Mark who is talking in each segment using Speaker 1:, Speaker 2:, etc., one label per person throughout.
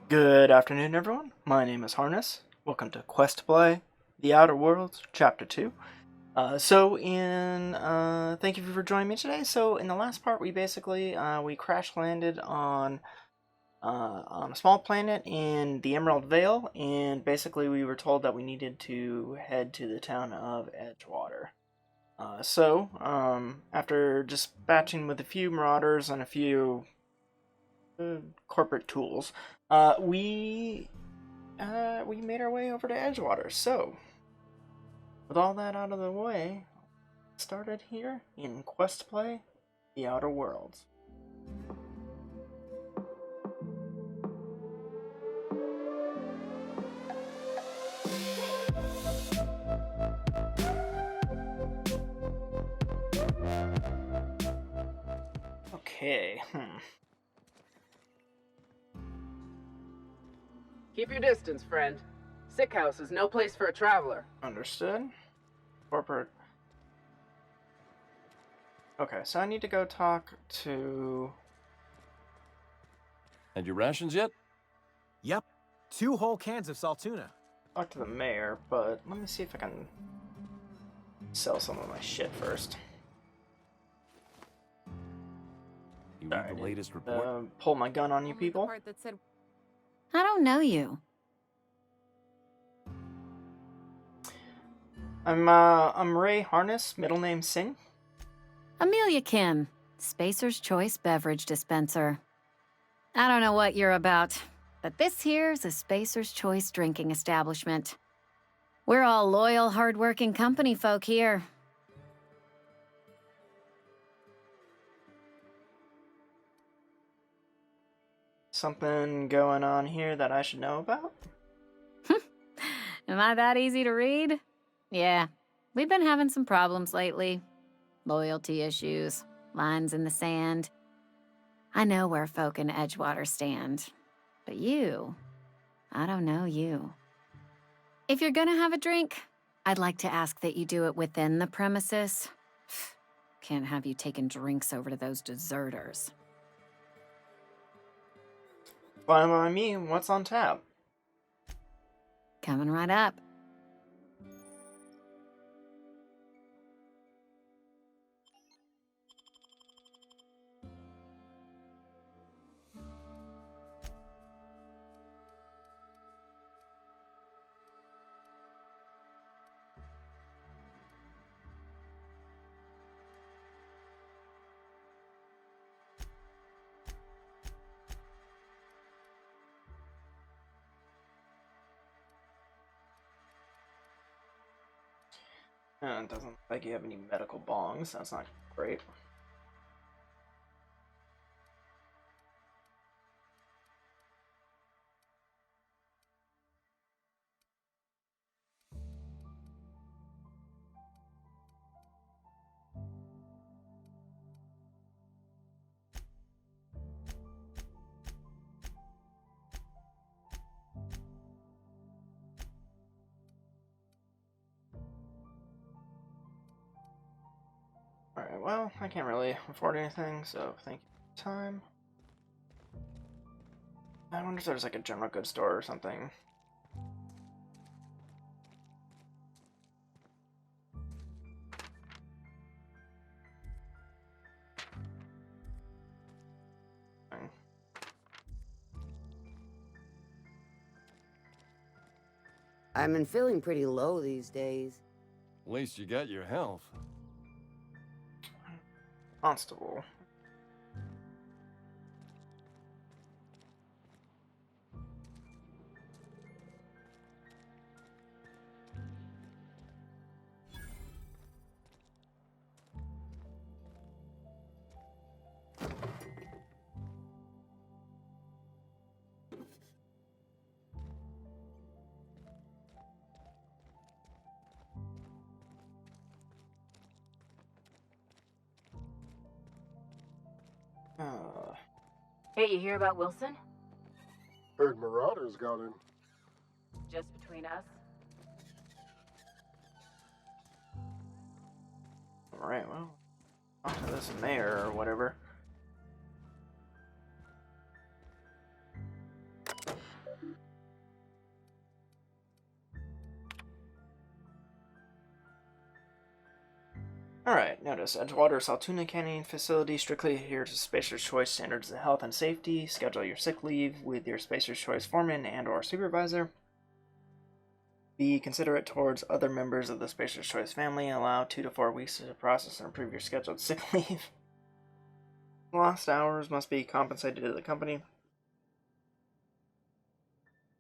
Speaker 1: Good afternoon, everyone. My name is Harness. Welcome to questplay, The Outer Worlds, Chapter 2. Thank you for joining me today. So, in the last part, we basically, we crash-landed on a small planet in the Emerald Vale, and basically we were told that we needed to head to the town of Edgewater. After dispatching with a few marauders and a few corporate tools, we made our way over to Edgewater. So, with all that out of the way, started here in questplay, The Outer Worlds. Okay,
Speaker 2: Keep your distance, friend. Sick house is no place for a traveler.
Speaker 1: Understood. Corporate. Okay, so I need to go talk to...
Speaker 3: Had your rations yet?
Speaker 4: Yep. 2 whole cans of salt tuna.
Speaker 1: Talk to the mayor, but let me see if I can sell some of my shit first.
Speaker 3: You read the latest report?
Speaker 1: Pull my gun on you people.
Speaker 5: The part that said, I don't know you.
Speaker 1: I'm Ray Harness, middle name Singh.
Speaker 5: Amelia Kim, Spacer's Choice Beverage Dispenser. I don't know what you're about, but this here's a Spacer's Choice drinking establishment. We're all loyal, hard-working company folk here.
Speaker 1: Something going on here that I should know about?
Speaker 5: Am I that easy to read? Yeah, we've been having some problems lately. Loyalty issues, lines in the sand. I know where folk in Edgewater stand, but you, I don't know you. If you're gonna have a drink, I'd like to ask that you do it within the premises. Can't have you taking drinks over to those deserters.
Speaker 1: Fine by me, what's on tap?
Speaker 5: Coming right up.
Speaker 1: It doesn't look like you have any medical bongs, that's not great. Alright, well, I can't really afford anything, so thank you for your time. I wonder if there's like a general goods store or something.
Speaker 6: I've been feeling pretty low these days.
Speaker 3: At least you got your health.
Speaker 1: Constable.
Speaker 7: Hey, you hear about Wilson?
Speaker 8: Heard Marauders got him.
Speaker 7: Just between us?
Speaker 1: Alright, well, talk to this mayor or whatever. Alright, notice Edgewater's Altoona Canyon facility strictly adhere to Spacer's Choice standards of health and safety. Schedule your sick leave with your Spacer's Choice foreman and or supervisor. Be considerate towards other members of the Spacer's Choice family. Allow 2 to 4 weeks to process and approve your scheduled sick leave. Lost hours must be compensated to the company.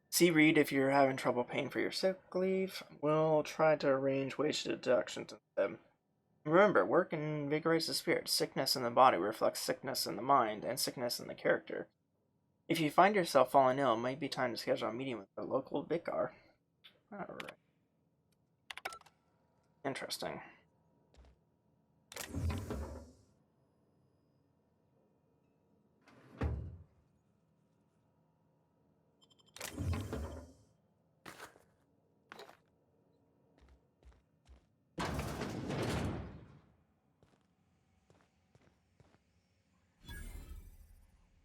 Speaker 1: See read if you're having trouble paying for your sick leave. We'll try to arrange wage deductions instead. Remember, work invigorates the spirit. Sickness in the body reflects sickness in the mind and sickness in the character. If you find yourself falling ill, it might be time to schedule a meeting with the local vicar. Alright. Interesting.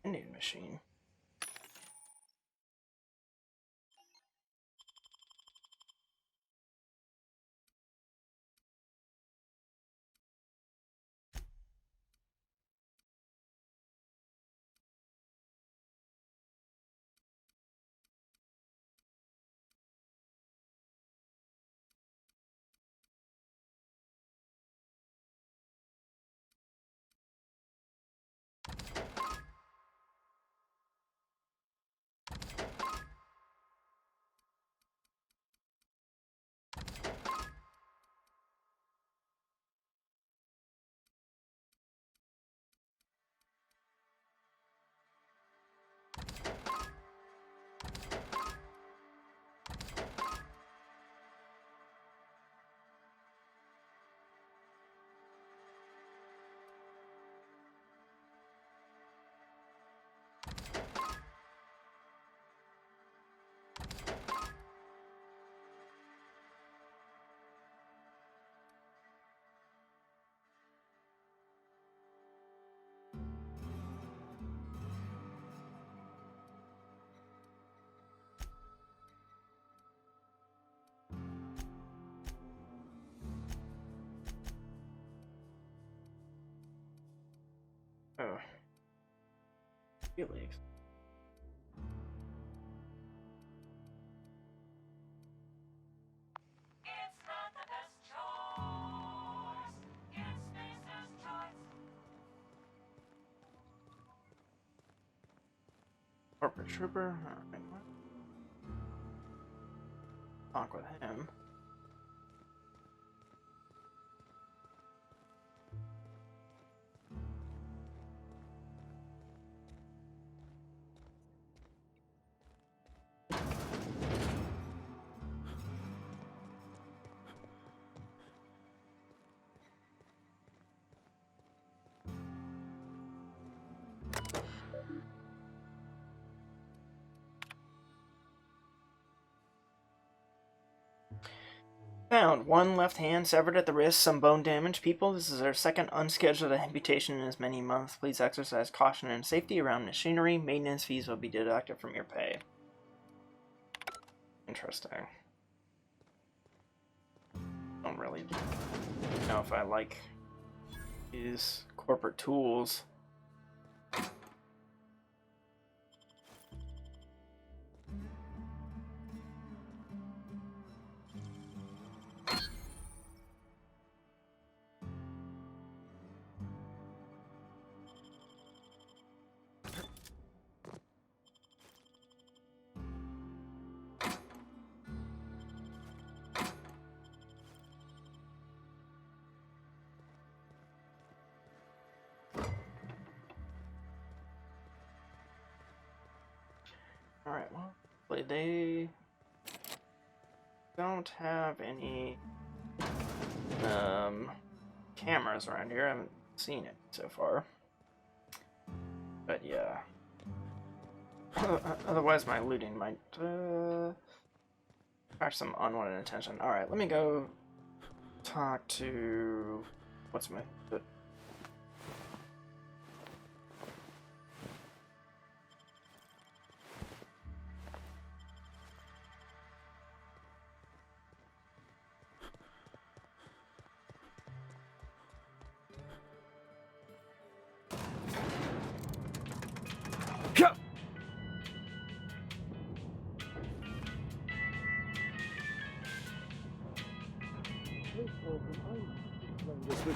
Speaker 1: Vending machine. Oh. Felix. Corporate trooper. Alright. Talk with him. Found. One left hand severed at the wrist, some bone damage. People, this is our second unscheduled amputation in as many months. Please exercise caution and safety around machinery. Maintenance fees will be deducted from your pay. Interesting. Don't really know if I like these corporate tools. Alright, well, they don't have any cameras around here. I haven't seen it so far. But yeah. Otherwise my looting might attract some unwanted attention. Alright, let me go talk to... what's my...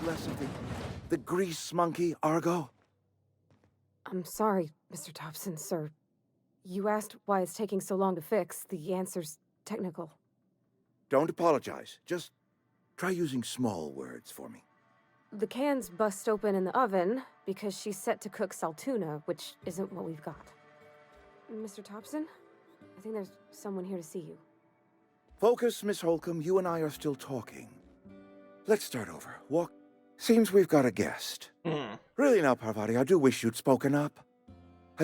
Speaker 9: less of the grease monkey, Argo?
Speaker 10: I'm sorry, Mr. Thompson, sir. You asked why it's taking so long to fix. The answer's technical.
Speaker 9: Don't apologize. Just try using small words for me.
Speaker 10: The can's bust open in the oven because she's set to cook saltuna, which isn't what we've got. Mr. Thompson, I think there's someone here to see you.
Speaker 9: Focus, Miss Holcomb. You and I are still talking. Let's start over. Walk. Seems we've got a guest. Really now, Parvati, I do wish you'd spoken up.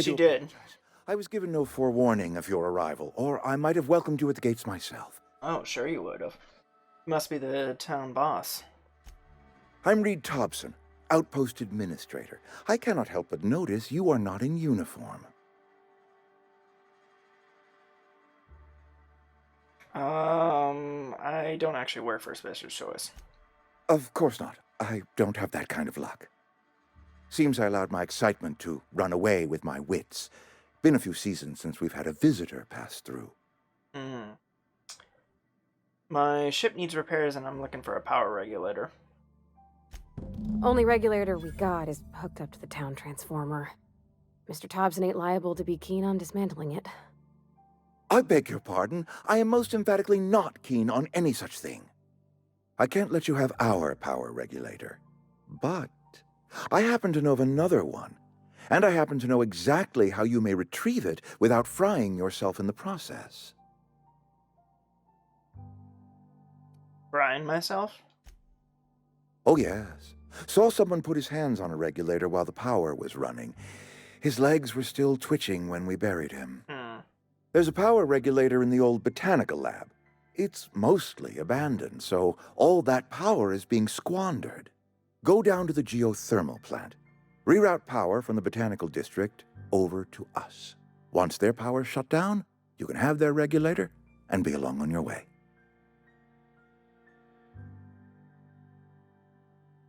Speaker 1: She did.
Speaker 9: Apologize. I was given no forewarning of your arrival, or I might have welcomed you at the gates myself.
Speaker 1: Oh, sure you would have. You must be the town boss.
Speaker 9: I'm Reed Thompson, Outpost Administrator. I cannot help but notice you are not in uniform.
Speaker 1: I don't actually wear First Master's choice.
Speaker 9: Of course not. I don't have that kind of luck. Seems I allowed my excitement to run away with my wits. Been a few seasons since we've had a visitor pass through.
Speaker 1: My ship needs repairs and I'm looking for a power regulator.
Speaker 10: Only regulator we got is hooked up to the town transformer. Mr. Thompson ain't liable to be keen on dismantling it.
Speaker 9: I beg your pardon. I am most emphatically not keen on any such thing. I can't let you have our power regulator. But I happen to know of another one. And I happen to know exactly how you may retrieve it without frying yourself in the process.
Speaker 1: Frying myself?
Speaker 9: Oh, yes. Saw someone put his hands on a regulator while the power was running. His legs were still twitching when we buried him. There's a power regulator in the old botanical lab. It's mostly abandoned, so all that power is being squandered. Go down to the geothermal plant. Reroute power from the botanical district over to us. Once their power's shut down, you can have their regulator and be along on your way.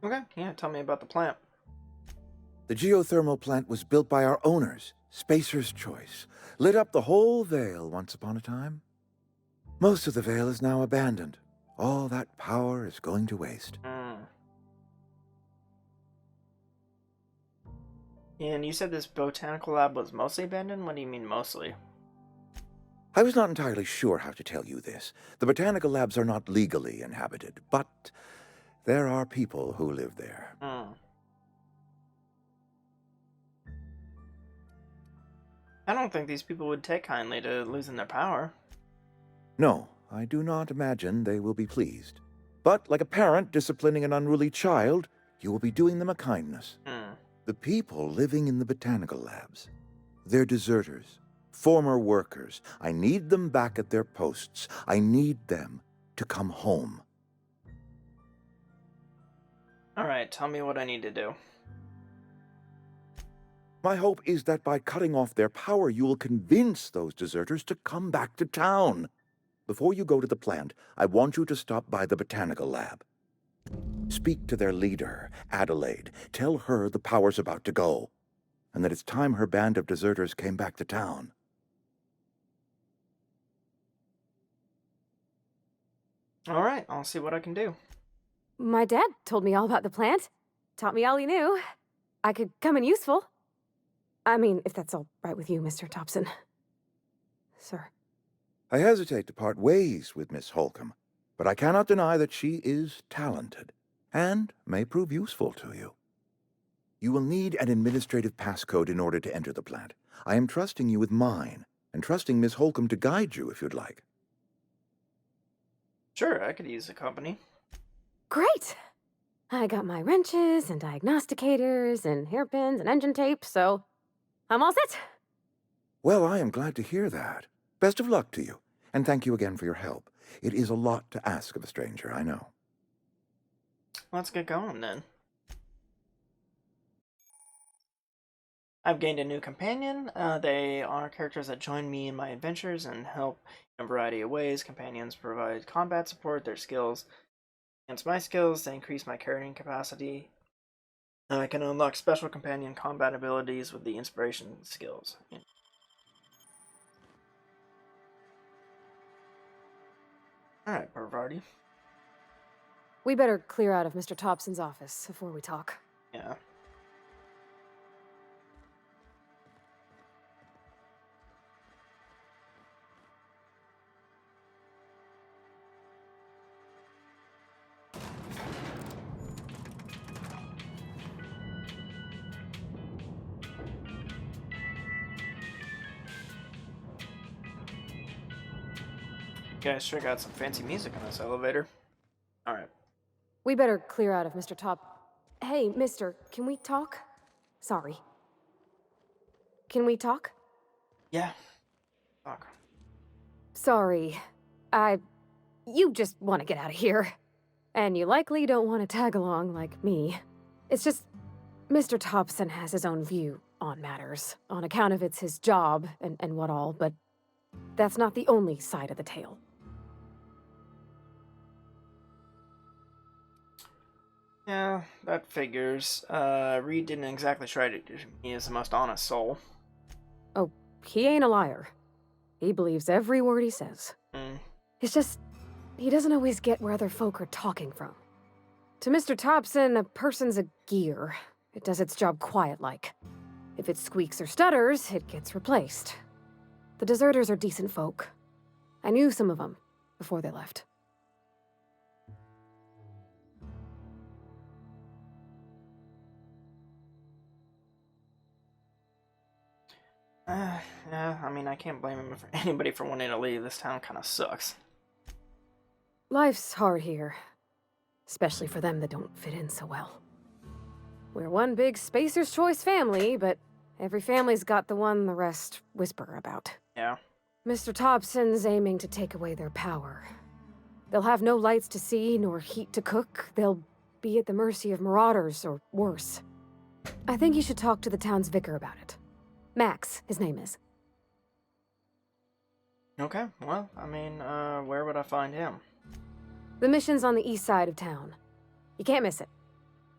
Speaker 1: Okay, yeah, tell me about the plant.
Speaker 9: The geothermal plant was built by our owners, Spacer's Choice. Lit up the whole Vale once upon a time. Most of the Vale is now abandoned. All that power is going to waste.
Speaker 1: And you said this botanical lab was mostly abandoned? What do you mean mostly?
Speaker 9: I was not entirely sure how to tell you this. The botanical labs are not legally inhabited, but there are people who live there.
Speaker 1: I don't think these people would take kindly to losing their power.
Speaker 9: No, I do not imagine they will be pleased. But like a parent disciplining an unruly child, you will be doing them a kindness. The people living in the botanical labs, they're deserters, former workers. I need them back at their posts. I need them to come home.
Speaker 1: All right, tell me what I need to do.
Speaker 9: My hope is that by cutting off their power, you will convince those deserters to come back to town. Before you go to the plant, I want you to stop by the botanical lab. Speak to their leader, Adelaide. Tell her the power's about to go, and that it's time her band of deserters came back to town.
Speaker 1: All right, I'll see what I can do.
Speaker 10: My dad told me all about the plant. Taught me all he knew. I could come in useful. I mean, if that's all right with you, Mr. Thompson. Sir.
Speaker 9: I hesitate to part ways with Miss Holcomb, but I cannot deny that she is talented and may prove useful to you. You will need an administrative passcode in order to enter the plant. I am trusting you with mine, and trusting Miss Holcomb to guide you if you'd like.
Speaker 1: Sure, I could use the company.
Speaker 10: Great! I got my wrenches and diagnosticators and hairpins and engine tape, so I'm all set.
Speaker 9: Well, I am glad to hear that. Best of luck to you, and thank you again for your help. It is a lot to ask of a stranger, I know.
Speaker 1: Let's get going then. I've gained a new companion. They are characters that join me in my adventures and help in a variety of ways. Companions provide combat support, their skills enhance my skills to increase my carrying capacity. I can unlock special companion combat abilities with the inspiration skills. Alright, Parvati.
Speaker 10: We better clear out of Mr. Thompson's office before we talk.
Speaker 1: Yeah. Guys sure got some fancy music on this elevator. Alright.
Speaker 10: We better clear out of Mr. Hey, mister, can we talk? Sorry. Can we talk?
Speaker 1: Yeah. Fuck.
Speaker 10: Sorry. You just want to get out of here. And you likely don't want to tag along like me. It's just, Mr. Thompson has his own view on matters, on account of it's his job and what all, but that's not the only side of the tale.
Speaker 1: Yeah, that figures. Reed didn't exactly strike me as the most honest soul.
Speaker 10: Oh, he ain't a liar. He believes every word he says. It's just, he doesn't always get where other folk are talking from. To Mr. Thompson, a person's a gear. It does its job quiet-like. If it squeaks or stutters, it gets replaced. The deserters are decent folk. I knew some of them before they left.
Speaker 1: Yeah, I mean, I can't blame anybody for wanting to leave. This town kind of sucks.
Speaker 10: Life's hard here. Especially for them that don't fit in so well. We're one big Spacer's Choice family, but every family's got the one the rest whisper about.
Speaker 1: Yeah.
Speaker 10: Mr. Thompson's aiming to take away their power. They'll have no lights to see, nor heat to cook. They'll be at the mercy of marauders, or worse. I think you should talk to the town's vicar about it. Max, his name is.
Speaker 1: Okay, well, I mean, where would I find him?
Speaker 10: The mission's on the east side of town. You can't miss it,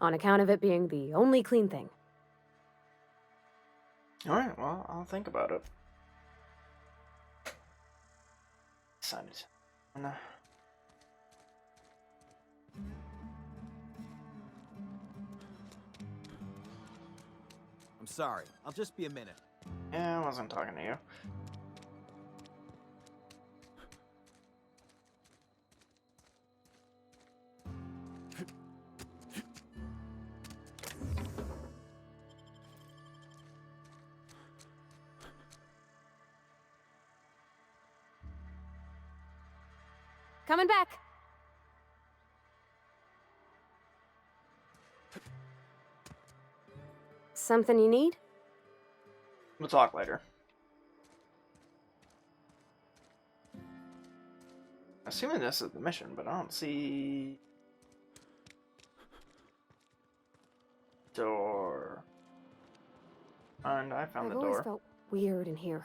Speaker 10: on account of it being the only clean thing.
Speaker 1: Alright, well, I'll think about it. Decided.
Speaker 4: I'm sorry. I'll just be a minute.
Speaker 1: Yeah, I wasn't talking to you.
Speaker 10: Coming back. Something you need?
Speaker 1: We'll talk later. Assuming this is the mission, but I don't see... door. And I found the
Speaker 10: I've
Speaker 1: door.
Speaker 10: always felt weird in here.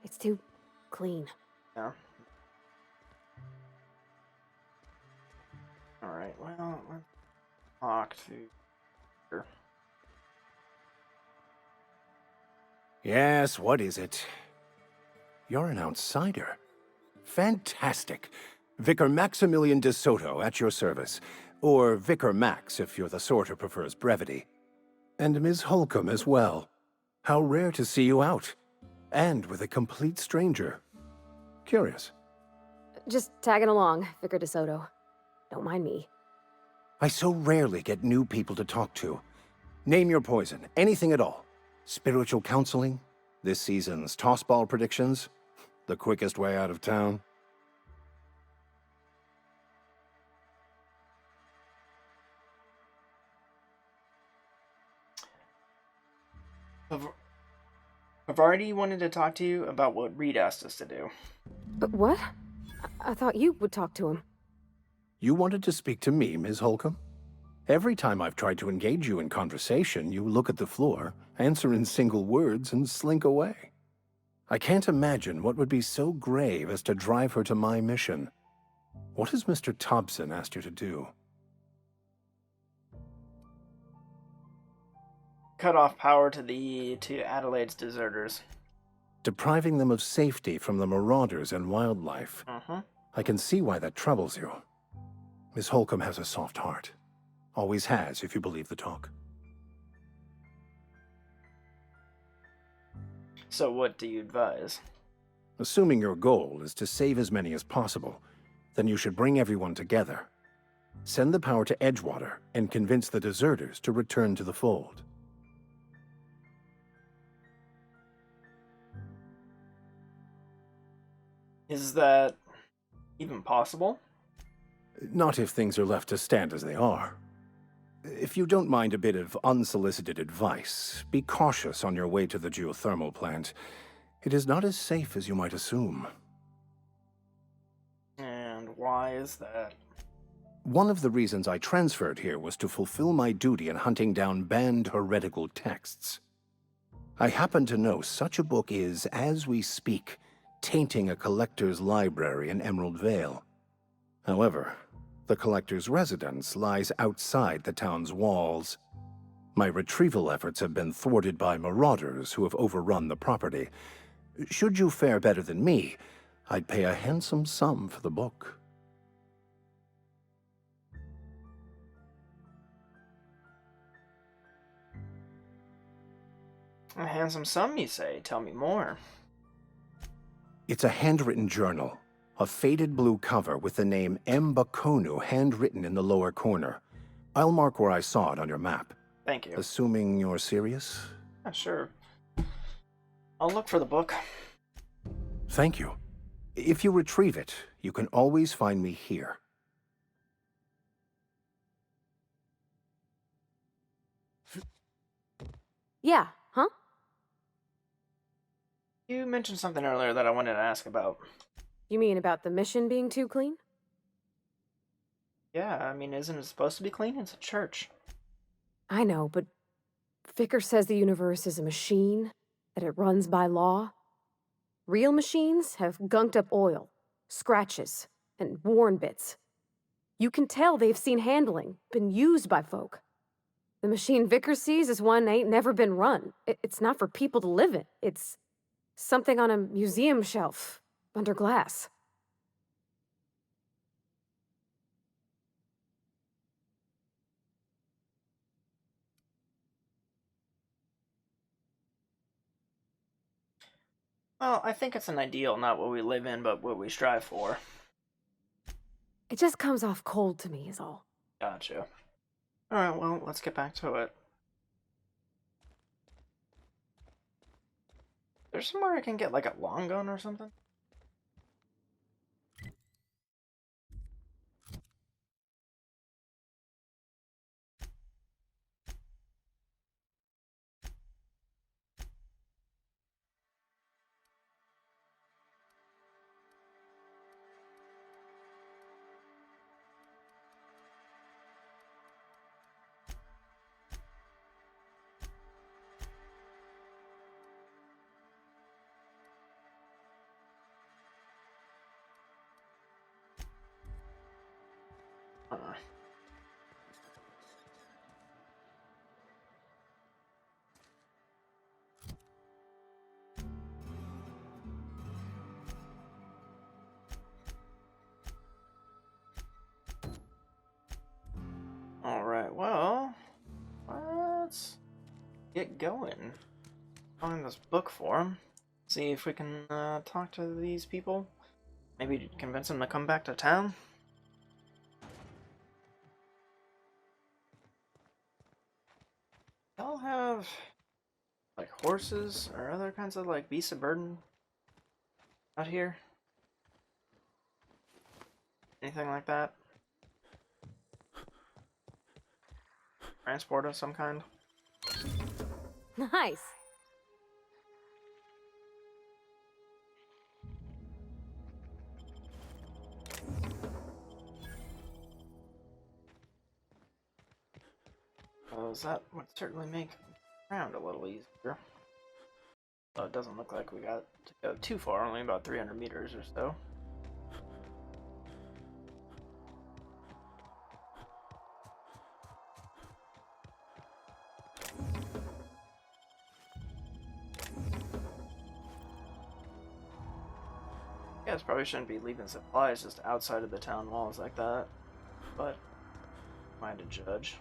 Speaker 10: It's too clean.
Speaker 1: Yeah. Alright, well, let's talk to her.
Speaker 11: Yes, what is it? You're an outsider. Fantastic. Vicar Maximilian de Soto at your service. Or Vicar Max if you're the sort who prefers brevity. And Ms. Holcomb as well. How rare to see you out. And with a complete stranger. Curious.
Speaker 10: Just tagging along, Vicar de Soto. Don't mind me.
Speaker 11: I so rarely get new people to talk to. Name your poison, anything at all. Spiritual counseling? This season's tossball predictions? The quickest way out of town?
Speaker 1: Parvati wanted to talk to you about what Reed asked us to do.
Speaker 10: But what? I thought you would talk to him.
Speaker 11: You wanted to speak to me, Ms. Holcomb? Every time I've tried to engage you in conversation, you look at the floor, answer in single words, and slink away. I can't imagine what would be so grave as to drive her to my mission. What has Mr. Thompson asked you to do?
Speaker 1: Cut off power to Adelaide's deserters.
Speaker 11: Depriving them of safety from the marauders and wildlife. I can see why that troubles you. Miss Holcomb has a soft heart. Always has, if you believe the talk.
Speaker 1: So what do you advise?
Speaker 11: Assuming your goal is to save as many as possible, then you should bring everyone together. Send the power to Edgewater and convince the deserters to return to the fold.
Speaker 1: Is that even possible?
Speaker 11: Not if things are left to stand as they are. If you don't mind a bit of unsolicited advice, be cautious on your way to the geothermal plant. It is not as safe as you might assume.
Speaker 1: And why is that?
Speaker 11: One of the reasons I transferred here was to fulfill my duty in hunting down banned heretical texts. I happen to know such a book is, as we speak, tainting a collector's library in Emerald Vale. However, the collector's residence lies outside the town's walls. My retrieval efforts have been thwarted by marauders who have overrun the property. Should you fare better than me, I'd pay a handsome sum for the book.
Speaker 1: A handsome sum, you say? Tell me more.
Speaker 11: It's a handwritten journal. A faded blue cover with the name M. Bakonu handwritten in the lower corner. I'll mark where I saw it on your map.
Speaker 1: Thank you.
Speaker 11: Assuming you're serious?
Speaker 1: Yeah, sure. I'll look for the book.
Speaker 11: Thank you. If you retrieve it, you can always find me here.
Speaker 10: Yeah, huh?
Speaker 1: You mentioned something earlier that I wanted to ask about.
Speaker 10: You mean about the mission being too clean?
Speaker 1: Yeah, I mean, isn't it supposed to be clean? It's a church.
Speaker 10: I know, but Vicar says the universe is a machine, that it runs by law. Real machines have gunked up oil, scratches, and worn bits. You can tell they've seen handling, been used by folk. The machine Vicar sees is one ain't never been run. It's not for people to live in. It's something on a museum shelf, under glass.
Speaker 1: Well, I think it's an ideal, not what we live in, but what we strive for.
Speaker 10: It just comes off cold to me, is all.
Speaker 1: Gotcha. Alright, well, let's get back to it. There's somewhere I can get, like, a long gun or something? Alright, well, let's get going. Find this book for him. See if we can talk to these people. Maybe convince them to come back to town. Y'all have, like, horses or other kinds of, like, beasts of burden out here? Anything like that? Transport of some kind?
Speaker 10: Nice.
Speaker 1: Well, that would certainly make around a little easier. Well, it doesn't look like we got to go too far, only about 300 meters or so. Guys probably shouldn't be leaving supplies just outside of the town walls like that. but am I to judge?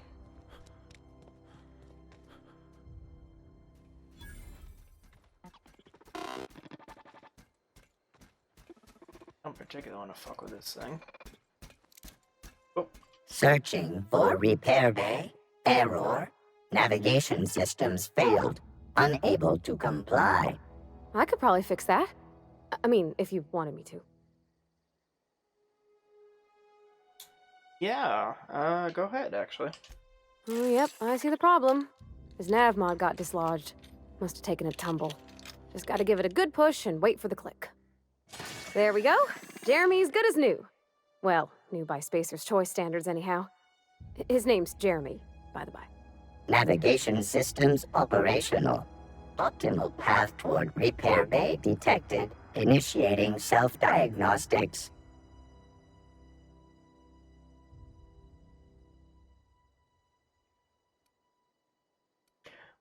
Speaker 1: I don't particularly want to fuck with this thing. Oh.
Speaker 12: Searching for repair bay. Error. Navigation systems failed. Unable to comply.
Speaker 10: I could probably fix that. I mean, if you wanted me to.
Speaker 1: Yeah, go ahead, actually.
Speaker 10: Oh, yep, I see the problem. His nav mod got dislodged. Must have taken a tumble. Just gotta give it a good push and wait for the click. There we go. Jeremy's good as new. Well, new by Spacer's Choice standards, anyhow. His name's Jeremy, by the by.
Speaker 12: Navigation systems operational. Optimal path toward repair bay detected. Initiating self-diagnostics.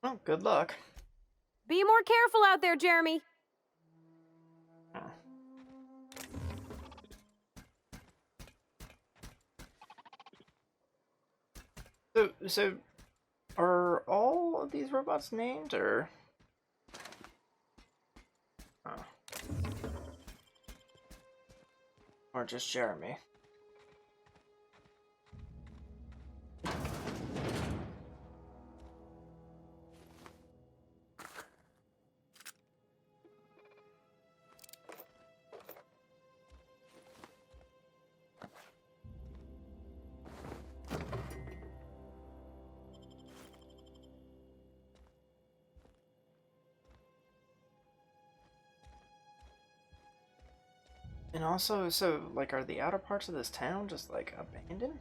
Speaker 1: Well, good luck.
Speaker 10: Be more careful out there, Jeremy.
Speaker 1: So, are all of these robots named, or? Oh. Or just Jeremy? And also, so, like, are the outer parts of this town just, like, abandoned?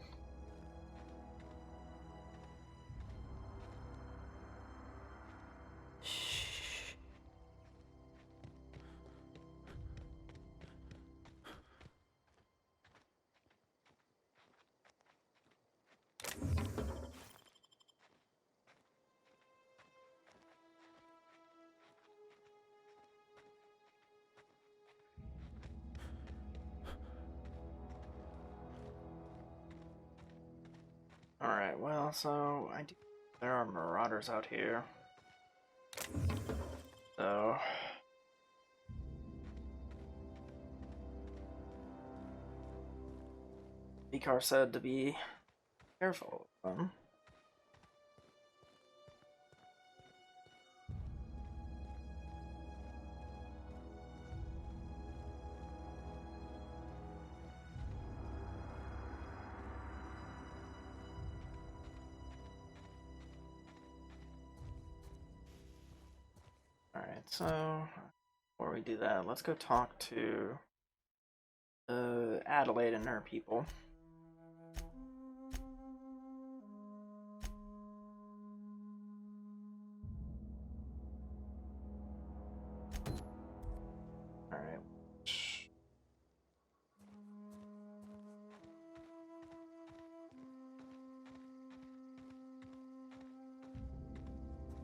Speaker 10: Shh.
Speaker 1: Alright, well, so, there are marauders out here. So... Vicar said to be careful of them. Alright, so before we do that, let's go talk to Adelaide and her people. Alright.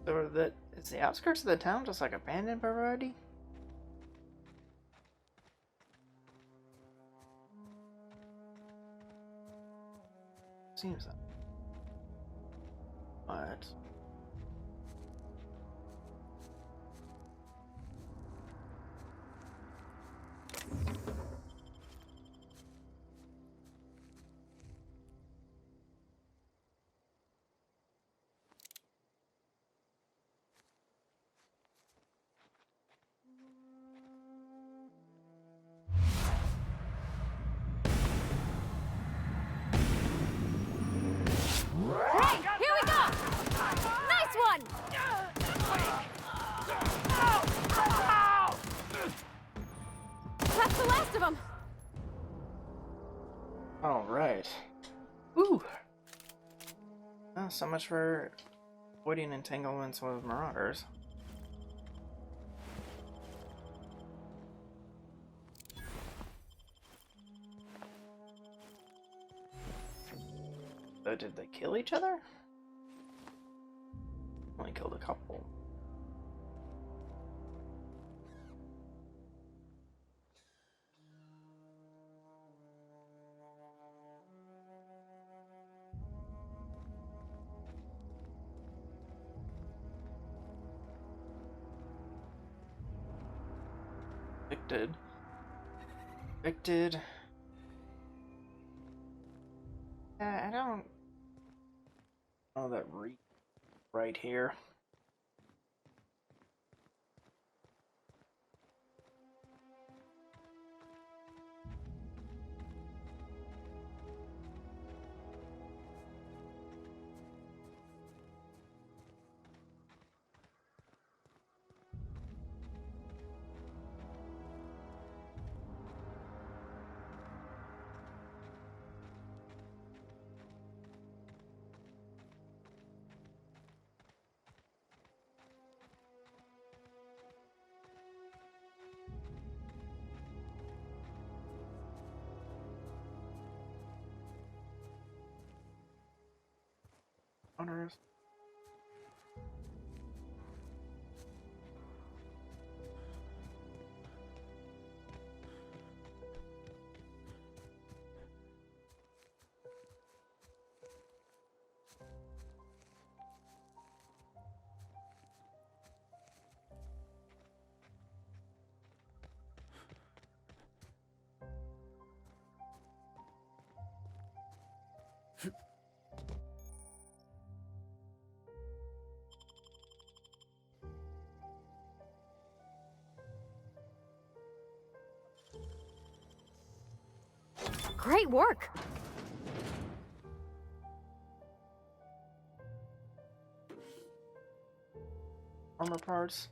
Speaker 1: So is the outskirts of the town just like abandoned already? Seems that. But
Speaker 10: Hey, here we go! Nice one! That's the last of them!
Speaker 1: alright. Woo! Oh, so much for avoiding entanglements with marauders. So did they kill each other? Only killed a couple. Evicted. I don't know that right here. Honors.
Speaker 10: Great work!
Speaker 1: Armor parts.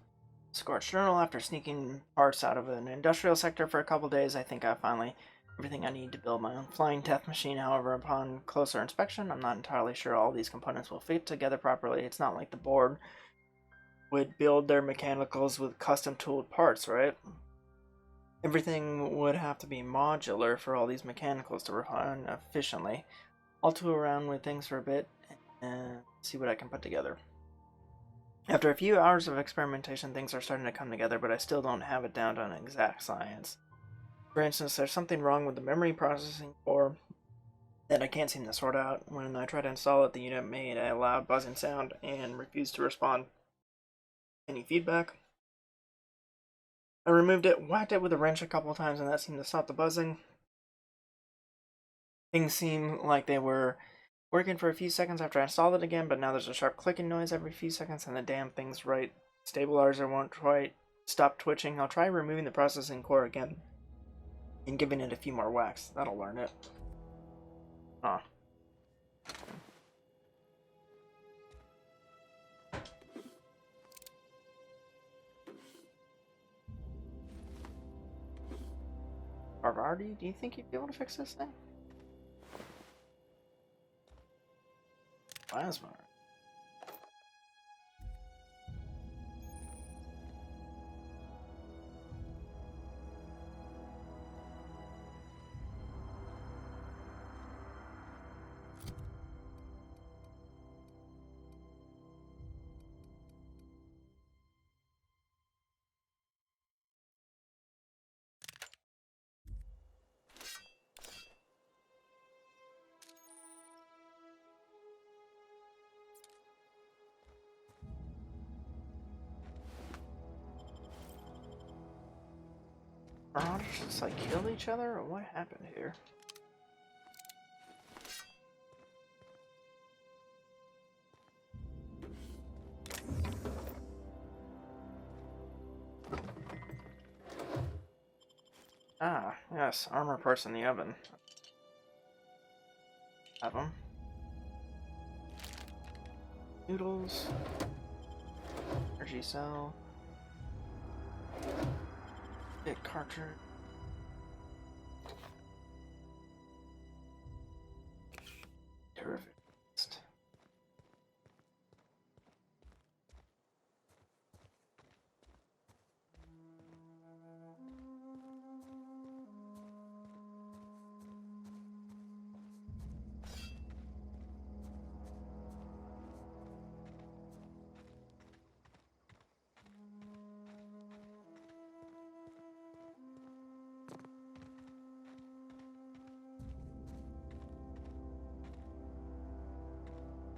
Speaker 1: Scorched journal. After sneaking parts out of an industrial sector for a couple days, I think I finally everything I need to build my own flying death machine. However, upon closer inspection, I'm not entirely sure all these components will fit together properly. It's not like the board would build their mechanicals with custom tooled parts, right? Everything would have to be modular for all these mechanicals to run efficiently. I'll tool around with things for a bit and see what I can put together. After a few hours of experimentation, things are starting to come together, but I still don't have it down to an exact science. For instance, there's something wrong with the memory processing core that I can't seem to sort out. When I tried to install it, the unit made a loud buzzing sound and refused to respond. Any feedback? I removed it, whacked it with a wrench a couple times, and that seemed to stop the buzzing. Things seemed like they were working for a few seconds after I installed it again, but now there's a sharp clicking noise every few seconds, and the damn thing's right stabilizer won't quite stop twitching. I'll try removing the processing core again and giving it a few more whacks. That'll learn it. Huh. Parvati, do you think you'd be able to fix this thing? Plasma. Marauders just like killed each other, or what happened here? Ah, yes, armor parts in the oven. Have them. Noodles. Energy cell. Bit cartridge. Terrific.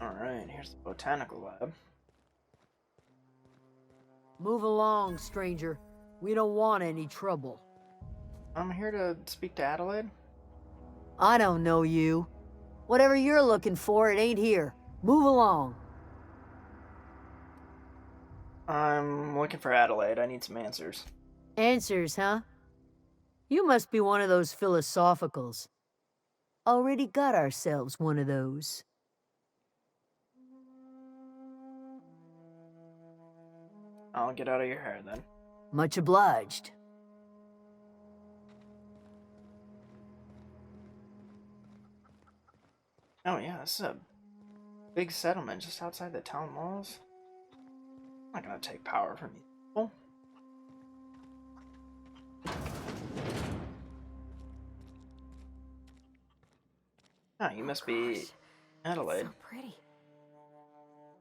Speaker 1: Alright, here's the botanical lab.
Speaker 13: Move along, stranger. We don't want any trouble.
Speaker 1: I'm here to speak to Adelaide.
Speaker 13: I don't know you. Whatever you're looking for, it ain't here. Move along.
Speaker 1: I'm looking for Adelaide. I need some answers.
Speaker 13: Answers, huh? You must be one of those philosophicals. Already got ourselves one of those.
Speaker 1: I'll get out of your hair then.
Speaker 13: Much obliged.
Speaker 1: Oh yeah, this is a big settlement just outside the town walls. I'm not gonna take power from these people. Oh, you must be Adelaide.
Speaker 10: So pretty.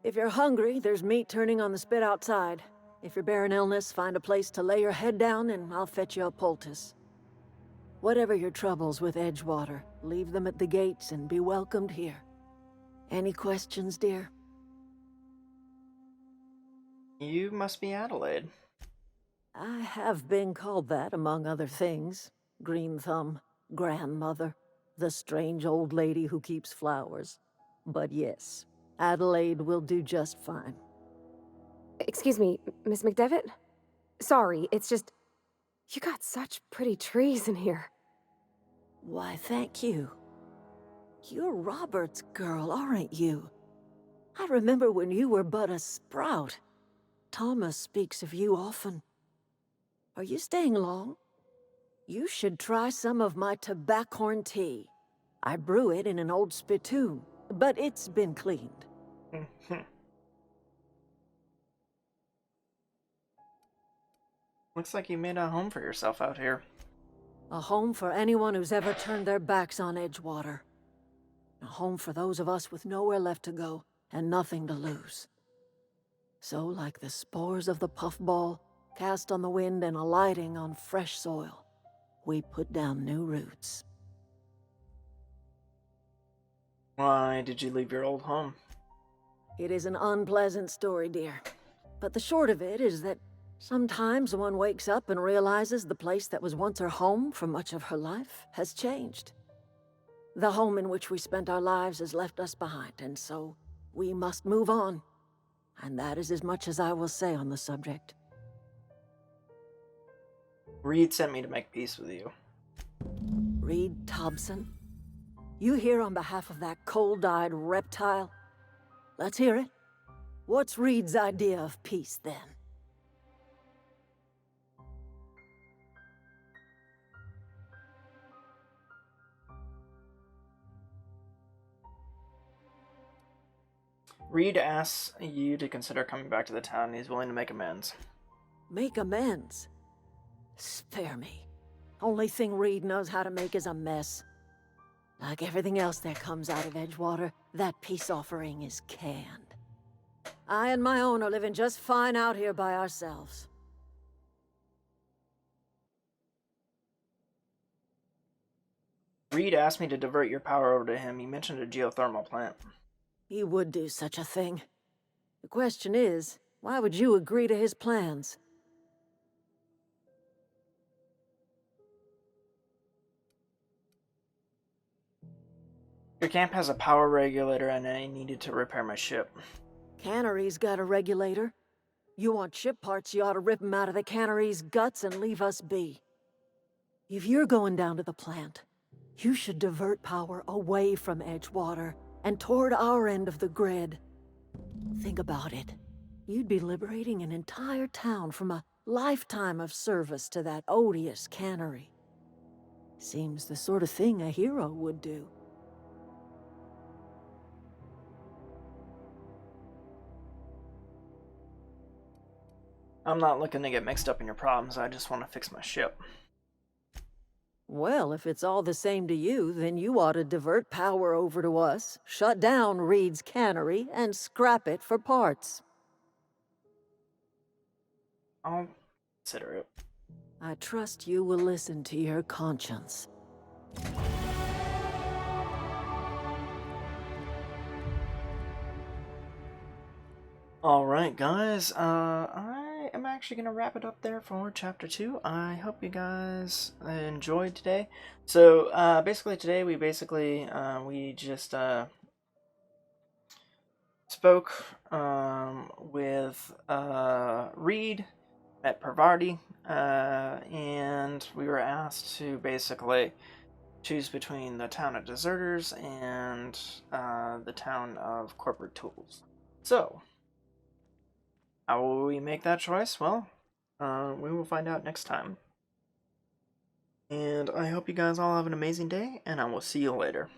Speaker 14: If you're hungry, there's meat turning on the spit outside. If you're bearing illness, find a place to lay your head down and I'll fetch you a poultice. Whatever your troubles with Edgewater, leave them at the gates and be welcomed here. Any questions, dear?
Speaker 1: You must be Adelaide.
Speaker 14: I have been called that, among other things. Green Thumb, grandmother, the strange old lady who keeps flowers. But yes, Adelaide will do just fine.
Speaker 10: Excuse me, Miss McDevitt? Sorry, it's just... You got such pretty trees in here.
Speaker 14: Why, thank you. You're Robert's girl, aren't you? I remember when you were but a sprout. Thomas speaks of you often. Are you staying long? You should try some of my tobaccorn tea. I brew it in an old spittoon, but it's been cleaned.
Speaker 1: Looks like you made a home for yourself out here.
Speaker 14: A home for anyone who's ever turned their backs on Edgewater. A home for those of us with nowhere left to go and nothing to lose. So, like the spores of the puffball, cast on the wind and alighting on fresh soil, we put down new roots.
Speaker 1: Why did you leave your old home?
Speaker 14: It is an unpleasant story, dear. But the short of it is that sometimes one wakes up and realizes the place that was once her home for much of her life has changed. The home in which we spent our lives has left us behind, and so we must move on. And that is as much as I will say on the subject.
Speaker 1: Reed sent me to make peace with you.
Speaker 14: Reed Thompson? You here on behalf of that cold-eyed reptile? Let's hear it. What's Reed's idea of peace, then?
Speaker 1: Reed asks you to consider coming back to the town. He's willing to make amends.
Speaker 14: Make amends? Spare me. Only thing Reed knows how to make is a mess. Like everything else that comes out of Edgewater, that peace offering is canned. I and my own are living just fine out here by ourselves.
Speaker 1: Reed asked me to divert your power over to him. He mentioned a geothermal plant.
Speaker 14: He would do such a thing. The question is, why would you agree to his plans?
Speaker 1: Your camp has a power regulator and I needed to repair my ship.
Speaker 14: Cannery's got a regulator. You want ship parts, you ought to rip them out of the cannery's guts and leave us be. If you're going down to the plant, you should divert power away from Edgewater and toward our end of the grid. Think about it. You'd be liberating an entire town from a lifetime of service to that odious cannery. Seems the sort of thing a hero would do.
Speaker 1: I'm not looking to get mixed up in your problems. I just want to fix my ship.
Speaker 14: Well, if it's all the same to you, then you ought to divert power over to us, shut down Reed's cannery, and scrap it for parts.
Speaker 1: I'll consider it.
Speaker 14: I trust you will listen to your conscience.
Speaker 1: Alright, guys. I am actually going to wrap it up there for Chapter 2. I hope you guys enjoyed today. So, basically today we just spoke with Reed, met Parvati, and we were asked to basically choose between the town of deserters and the town of corporate tools. So, how will we make that choice? Well, we will find out next time. And I hope you guys all have an amazing day, and I will see you later.